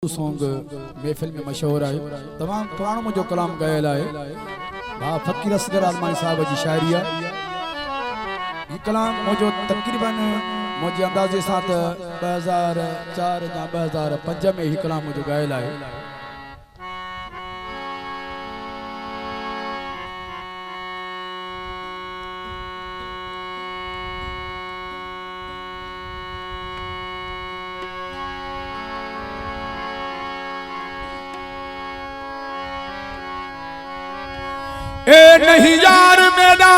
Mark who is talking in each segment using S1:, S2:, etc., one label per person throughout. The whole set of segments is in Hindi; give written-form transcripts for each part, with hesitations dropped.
S1: सॉन्ग महफिल में मशहूर है। तमाम पुराणों में जो कलाम गयल है भा फकीर असगर आलमानी साहब जी शायरी ये कलाम मुझे तकरीबन मुझे अंदाजे साथ 2004 या 2005 में ही कलाम मुझे गयल है।
S2: ए नहीं यार मेरा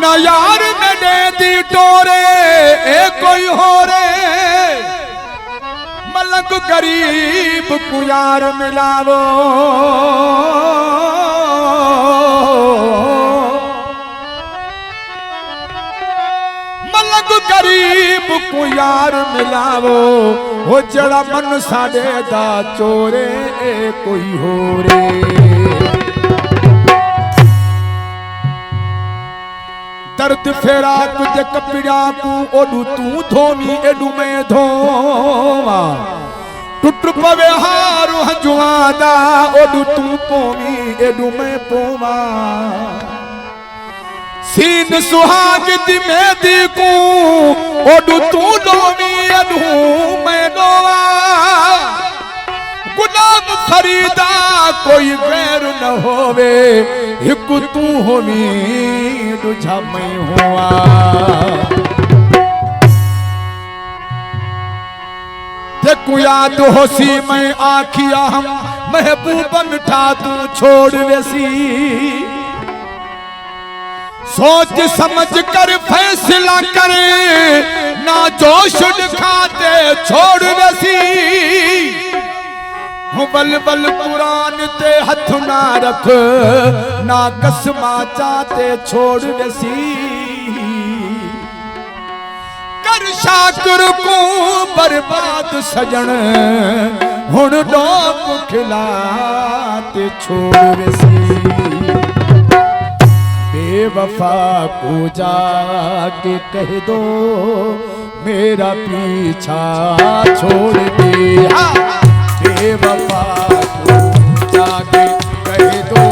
S2: न यार मेरे दी टोरे ए कोई हो रे मलक गरीब को यार मिलावो मलक गरीब को यार मिलावो वो जड़ा मन साडे दा चोरे ए कोई हो रे। दर्द फेरा कुछ कपिड़ा को ओडू तू धोमी एडू मैं धोवा टुट पवे हारू हजुआदा ओडू तू पोमी एडू मैं पोवा सीन सुहाग दी मेदी को ओडू तू डोमी एडू मैं डोवा गुलाम फरीदा कोई गैर न होवे एक तू होमी दुझा मैं हुआ देखो याद होसी मैं आखिया हम महबूब मिठा तू छोड़ वैसी सोच समझ कर फैसला करे ना जोश दिखाते छोड़ वैसी बल बल कुरान ते हथ ना रख ना कसमा चाहते छोड़ वैसी कर शाकर को बर्बाद सजन हुण डोक खिलाते छोड़ वैसी बेवफा को जाके कह दो मेरा पीछा छोड़ दे बेवफा को जाके कह दो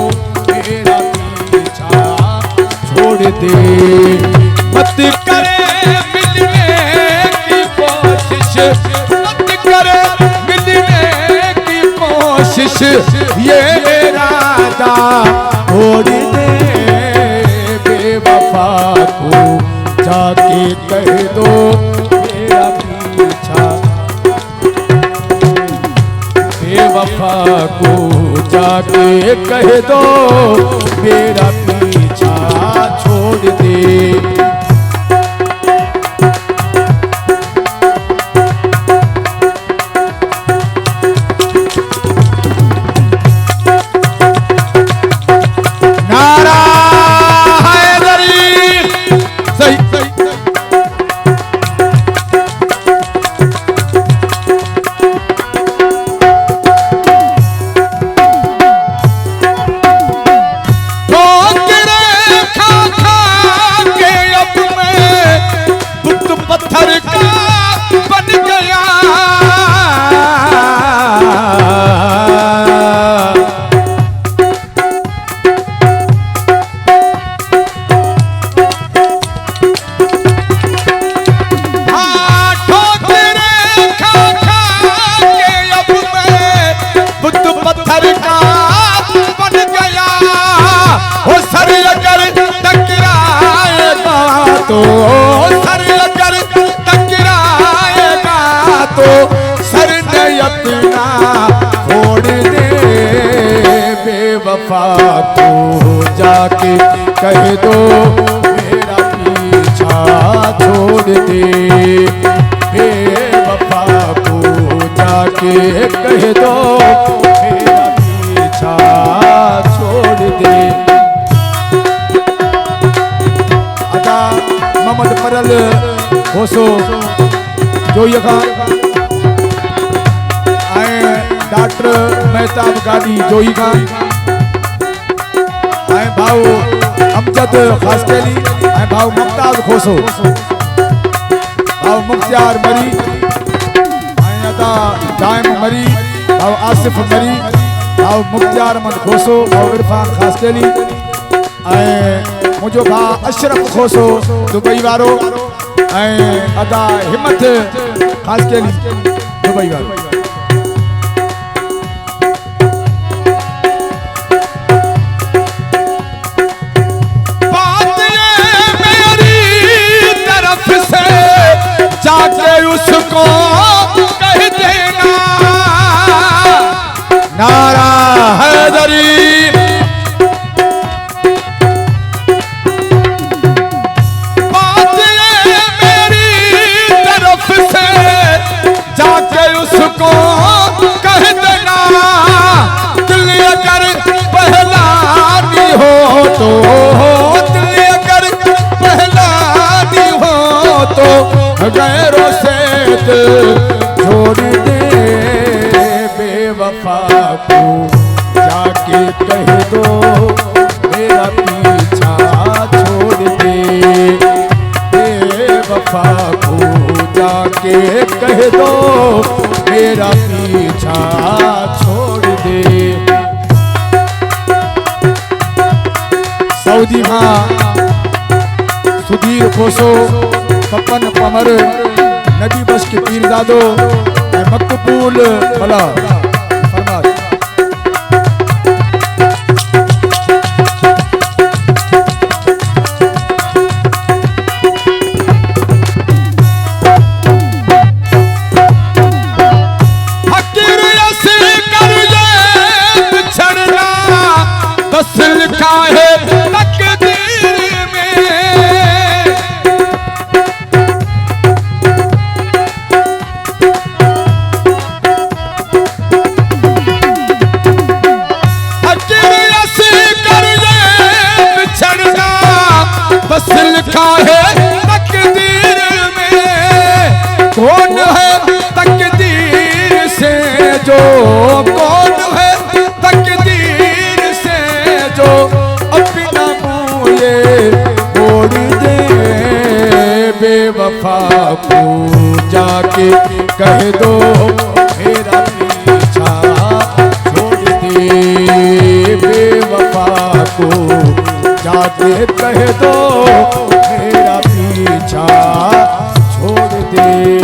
S2: मेरा पीछा छोड़ दे मत करे मिलने की कोशिश मत करे मिलने की कोशिश ये इरादा छोड़ दे बेवफा को जाके कह दो मेरा पीछा बेवफा को जाके कह दो मेरा पीछा छोड़ दे। नारा हैदरी सही पत्थर का बन गया पत्थर का बन गया वो सर अगर टकराएगा तो सर अगर टकराएगा तो सर ने अपना छोड़ दे बेवफा को जाके कह दो मेरा पीछा छोड़ दे बेवफा को जाके कह दो मेरा पीछा छोड़ दे। अदा मोहम्मद परल होसो जो यहां आए डॉक्टर मेहताब गादी जोई खान आए भाऊ अमजद खासकेली आए भाऊ मुमताज खोसो भाऊ मुख्तियार मरी आए पिता दाइम मरी भाव आसिफ मरी भाव मुख्तियार अहमद खोसो भाव इरफान खासकेली मुझो भा अशरफ खोसो दुबई वारो अदा हिम्मत खासकेली दुबई वारो जाके उसको कह देना नारा हैदरी बात ये मेरी तरफ से जाके उसको कह देना दिल अगर पहलानी हो तो दिल अगर पहलानी हो तो गैरों से छोड़ दे बेवफा को जाके कह दो मेरा पीछा छोड़ दे बेवफा को जाके कह दो मेरा पीछा छोड़ दे। सऊदी मां सुधीर खोसो पपन पमर नबी बस के पीरजादो मकबूल भला फरमाद फकीर ऐसे कर ये बिछड़ना बस लिखा है तकदीर में बस लिखा है तकदीर में कौन है तकदीर से जो कौन है तकदीर से जो अपना मुँह ये मोड़ दे बेवफा को जाके कह दो मेरा पीछा छोड़ दे बेवफा को जाके कह दो मेरा पीछा छोड़ दे।